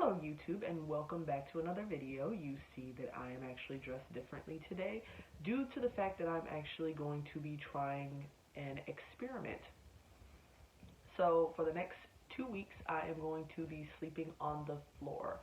Hello YouTube and welcome back to another video. You see that I am actually dressed differently today due to the fact that I'm actually going to be trying an experiment. So for the next 2 weeks I am going to be sleeping on the floor.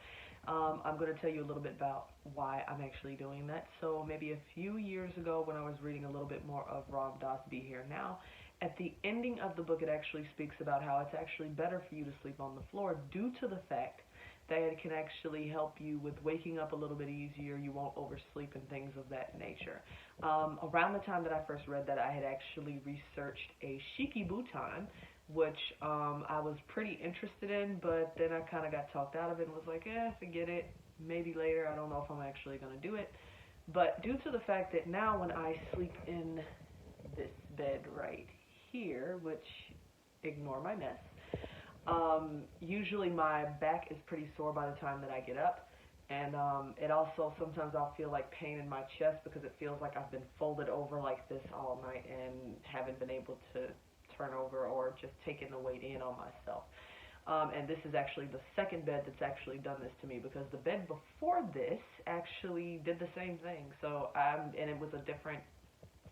I'm going to tell you a little bit about why I'm actually doing that. So maybe a few years ago when I was reading a little bit more of Ram Dass Be Here Now, at the ending of the book it actually speaks about how it's actually better for you to sleep on the floor due to the fact that it can actually help you with waking up a little bit easier, you won't oversleep and things of that nature. Around the time that I first read that, I had actually researched a Shiki Butan, which I was pretty interested in, but then I kind of got talked out of it and was like, forget it, maybe later, I don't know if I'm actually going to do it. But due to the fact that now when I sleep in this bed right here, which, ignore my mess, usually my back is pretty sore by the time that I get up, and it also, sometimes I'll feel like pain in my chest because it feels like I've been folded over like this all night and haven't been able to turn over or just taken the weight in on myself. And this is actually the second bed that's actually done this to me, because the bed before this actually did the same thing, so and it was a different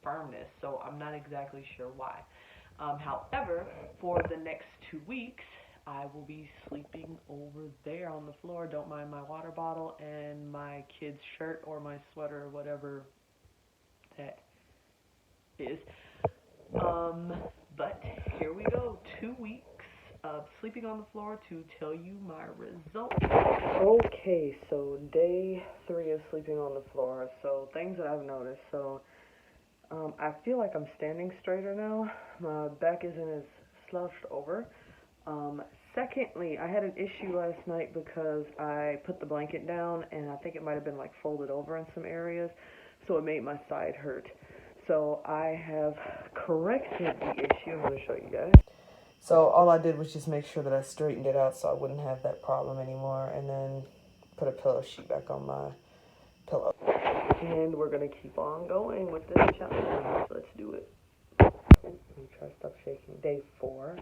firmness, so I'm not exactly sure why. However, for the next 2 weeks, I will be sleeping over there on the floor. Don't mind my water bottle and my kid's shirt or my sweater or whatever that is. But here we go. 2 weeks of sleeping on the floor to tell you my results. Okay, so day 3 of sleeping on the floor. So things that I've noticed. So I feel like I'm standing straighter now. My back isn't as slouched over. Secondly, I had an issue last night because I put the blanket down and I think it might have been like folded over in some areas, so it made my side hurt. So I have corrected the issue. I'm going to show you guys. So all I did was just make sure that I straightened it out so I wouldn't have that problem anymore, and then put a pillow sheet back on my pillow. And we're going to keep on going with this challenge. Let's do it. Let me try to stop shaking. Day 4.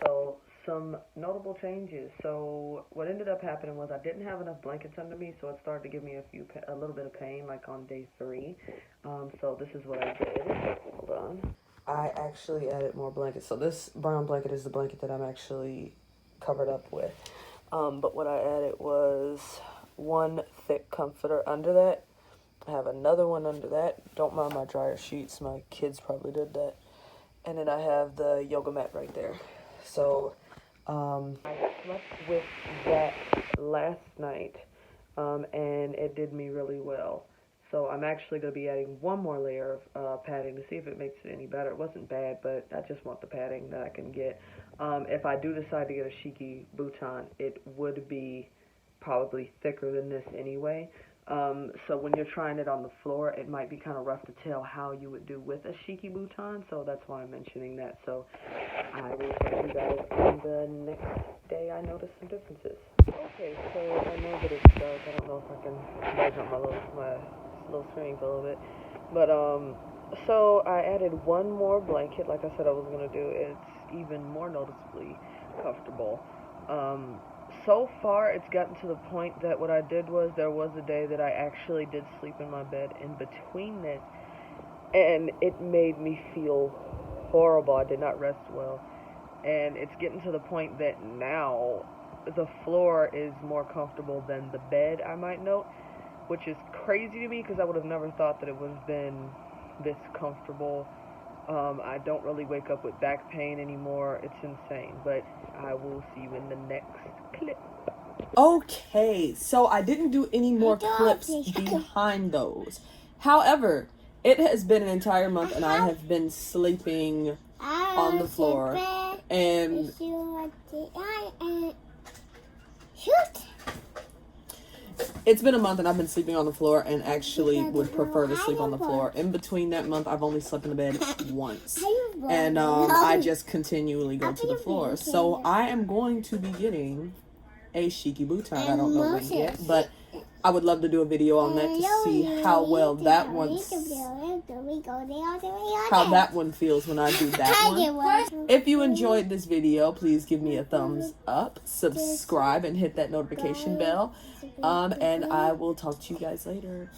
So some notable changes. So what ended up happening was I didn't have enough blankets under me, so it started to give me a little bit of pain, like on day 3. So this is what I did. Hold on. I actually added more blankets. So this brown blanket is the blanket that I'm actually covered up with. But what I added was one thick comforter under that. I have another one under that. Don't mind my dryer sheets. My kids probably did that. And then I have the yoga mat right there. So I slept with that last night, and it did me really well. So I'm actually going to be adding one more layer of padding to see if it makes it any better. It wasn't bad, but I just want the padding that I can get. If I do decide to get a Shiki Butan, it would be probably thicker than this anyway. So when you're trying it on the floor, it might be kind of rough to tell how you would do with a Shiki Butan, so that's why I'm mentioning that. So I will tell you guys on the next day I notice some differences. Okay, so I know that it's dark. I don't know if I can lighten up my little screen for a little bit. But, so I added one more blanket, like I said I was going to do. It's even more noticeably comfortable. So far, it's gotten to the point that what I did was, there was a day that I actually did sleep in my bed in between this, and it made me feel horrible. I did not rest well, and it's getting to the point that now the floor is more comfortable than the bed, I might note, which is crazy to me because I would have never thought that it would have been this comfortable. I don't really wake up with back pain anymore. It's insane, but I will see you in the next clip. Okay, so I didn't do any more clips behind those. However, it has been an entire month and I have been sleeping on the floor, and it's been a month and I've been sleeping on the floor and actually would prefer to sleep on the floor. In between that month, I've only slept in the bed once. And I just continually go to the floor. So I am going to be getting a Shiki Butan. I don't know when yet, but I would love to do a video on that to see how well that one feels when I do that one. If you enjoyed this video, please give me a thumbs up, subscribe, and hit that notification bell. And I will talk to you guys later.